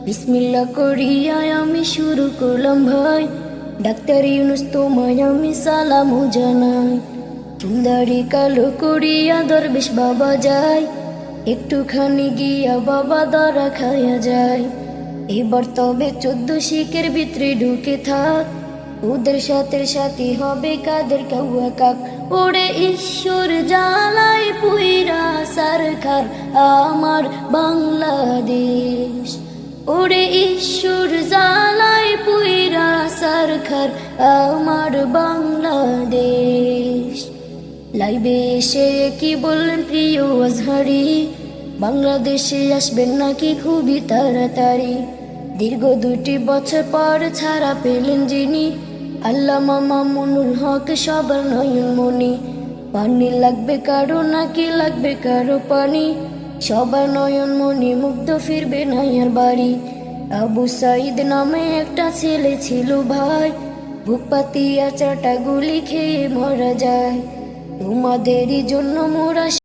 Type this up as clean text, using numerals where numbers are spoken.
বিসমিল্লাহ করিয়া আমি শুরু করলাম ভাই, ডাক্তার ইউনূস তোমায় আমি সালাম জানাই। চুলদাড়ি কালো করিয়া দরবেশ বাবা যায়, একটুখানি গিয়া বাবা দরা খাইয়া যায়। এবার তবে 14 শিখের ভিতরে ঢুকে থাক, ওদের সাথে সাথী হবে কাদের কাউয়া কাক। ওরে ঈশ্বর জ্বালায় পুইরা সরকার আমার বাংলাদেশ, ওরে ঈশ্বর জ্বালায় পুইরা সরকার আমার বাংলাদেশ। লাইভে এসে কি বললেন প্রিয় আজহারি, বাংলাদেশে আসবেন নাকি খুবই তাড়াতাড়ি। দীর্ঘ 2টি বছর পর ছাড়া পেলেন যিনি, আল্লামা মামুনুল হক সবার নয়নমণি। পানি লাগবে কারো নাকি লাগবে কারো পানি, সবার নয়নমণি মুগ্ধ ফিরবে নাইয়ার বাড়ি। আবু সাইদ নামে একটা ছেলে ছিল ভাই, বুক পাতিয়া 4টা গুলি খেয়ে মারা যায়। তোমাদেরই জন্য মোরা